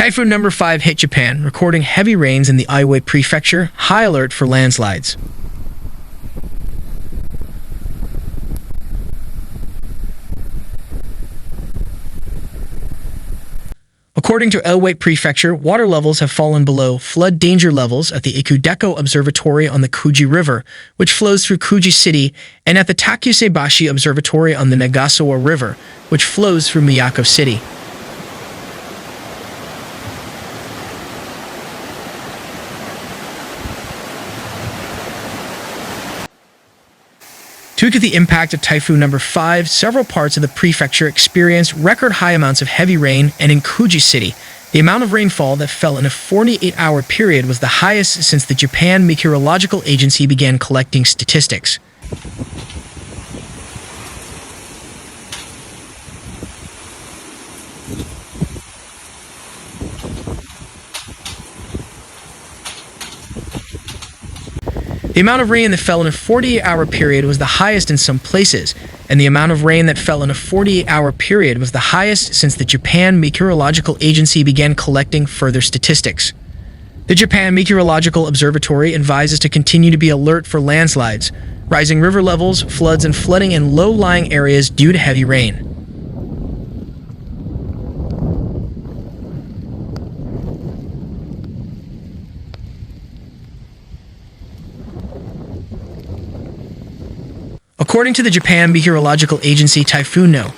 Typhoon number 5 hit Japan, recording heavy rains in the Iwate Prefecture, high alert for landslides. According to Iwate Prefecture, water levels have fallen below flood danger levels at the Ikudecho Observatory on the Kuji River, which flows through Kuji City, and at the Takusaibashi Observatory on the Nagasawa River, which flows through Miyako City. Due to the impact of Typhoon number 5, several parts of the prefecture experienced record-high amounts of heavy rain, and in Kuji City, the amount of rainfall that fell in a 48-hour period was the highest since the Japan Meteorological Agency began collecting statistics. The amount of rain that fell in a 48-hour period was the highest in some places, and the amount of rain that fell in a 48-hour period was the highest since the Japan Meteorological Agency began collecting further statistics. The Japan Meteorological Observatory advises to continue to be alert for landslides, rising river levels, floods, and flooding in low-lying areas due to heavy rain. According to the Japan Meteorological Agency, Typhoon No.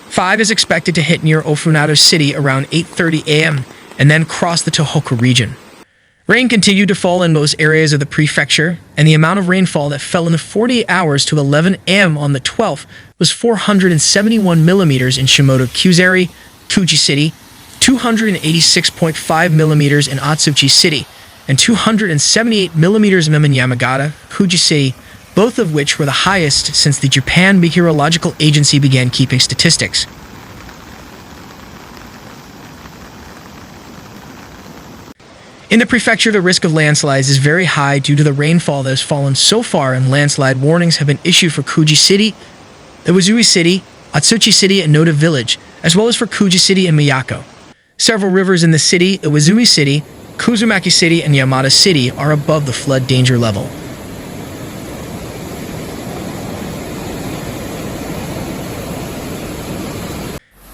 5 is expected to hit near Ofunato City around 8:30 a.m. and then cross the Tohoku region. Rain continued to fall in most areas of the prefecture, and the amount of rainfall that fell in the 48 hours to 11 a.m. on the 12th was 471 millimeters in Shimoto-Kyuseri, Kuji City, 286.5 millimeters in Atsuchi City, and 278 millimeters in Yamagata, Kuji City, both of which were the highest since the Japan Meteorological Agency began keeping statistics. In the prefecture, the risk of landslides is very high due to the rainfall that has fallen so far, and landslide warnings have been issued for Kuji City, Iwate City, Atsuchi City, and Noda Village, as well as for Kuji City and Miyako. Several rivers in the city, Iwate City, Kuzumaki City, and Yamada City, are above the flood danger level.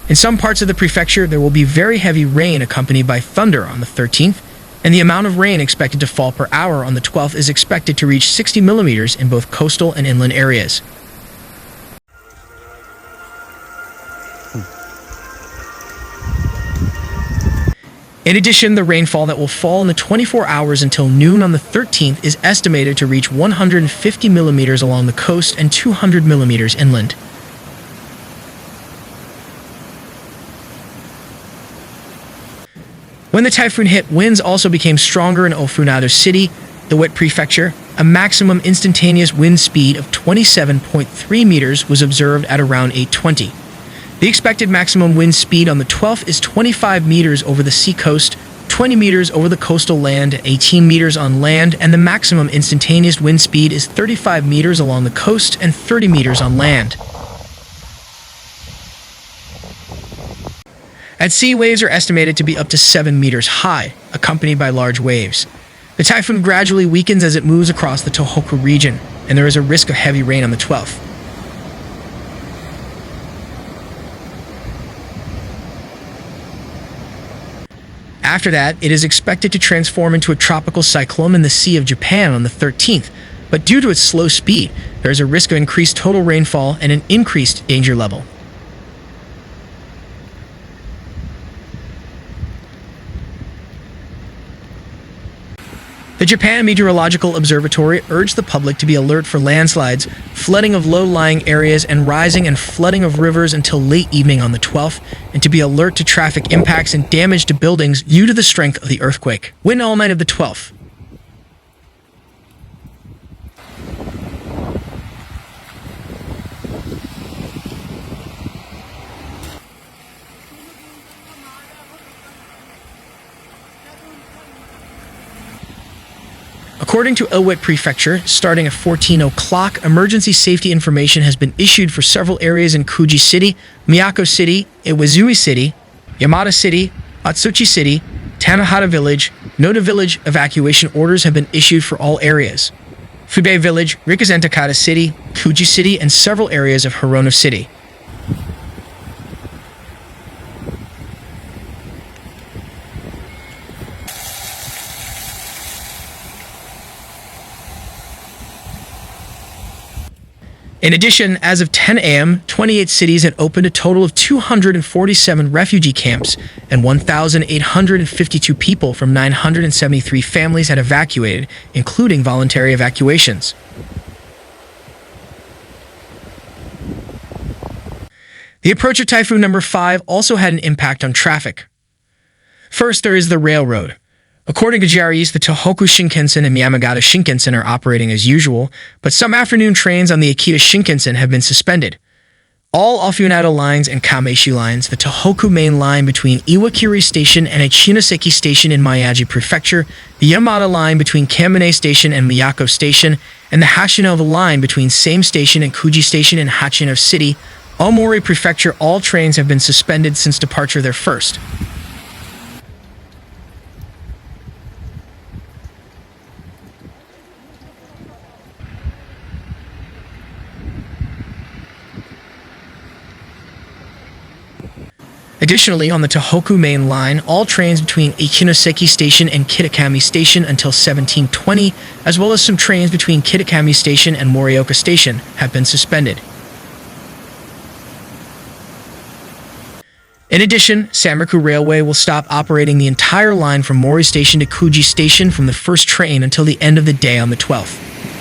In some parts of the prefecture, there will be very heavy rain accompanied by thunder on the 13th, and the amount of rain expected to fall per hour on the 12th is expected to reach 60 millimeters in both coastal and inland areas. In addition, the rainfall that will fall in the 24 hours until noon on the 13th is estimated to reach 150 millimeters along the coast and 200 millimeters inland. When the typhoon hit, winds also became stronger in Ofunato City, the Iwate Prefecture. A maximum instantaneous wind speed of 27.3 meters was observed at around 8:20. The expected maximum wind speed on the 12th is 25 meters over the seacoast, 20 meters over the coastal land, 18 meters on land, and the maximum instantaneous wind speed is 35 meters along the coast and 30 meters on land. At sea, waves are estimated to be up to 7 meters high, accompanied by large waves. The typhoon gradually weakens as it moves across the Tohoku region, and there is a risk of heavy rain on the 12th. After that, it is expected to transform into a tropical cyclone in the Sea of Japan on the 13th, but due to its slow speed, there is a risk of increased total rainfall and an increased danger level. The Japan Meteorological Observatory urged the public to be alert for landslides, flooding of low-lying areas, and rising and flooding of rivers until late evening on the 12th, and to be alert to traffic impacts and damage to buildings due to the strength of the earthquake. Wind all night of the 12th. According to Iwate Prefecture, starting at 14 o'clock, emergency safety information has been issued for several areas in Kuji City, Miyako City, Iwate City, Yamada City, Atsuchi City, Tanahata Village, Noda Village evacuation orders have been issued for all areas. Fube Village, Rikuzentakata City, Kuji City, and several areas of Hirono City. In addition, as of 10 a.m., 28 cities had opened a total of 247 refugee camps, and 1,852 people from 973 families had evacuated, including voluntary evacuations. The approach of Typhoon No. 5 also had an impact on traffic. First, there is the railroad. According to JREs, the Tohoku Shinkansen and Yamagata Shinkansen are operating as usual, but some afternoon trains on the Akita Shinkansen have been suspended. All Ofunato lines and Kameishi lines, the Tohoku main line between Iwakiri Station and Ichinoseki Station in Miyagi Prefecture, the Yamada line between Kamine Station and Miyako Station, and the Hachinova line between same station and Kuji Station in Hachinova City, Aomori Prefecture, all trains have been suspended since departure there first. Additionally, on the Tohoku main line, all trains between Ichinoseki Station and Kitakami Station until 1720, as well as some trains between Kitakami Station and Morioka Station, have been suspended. In addition, Sanraku Railway will stop operating the entire line from Mori Station to Kuji Station from the first train until the end of the day on the 12th.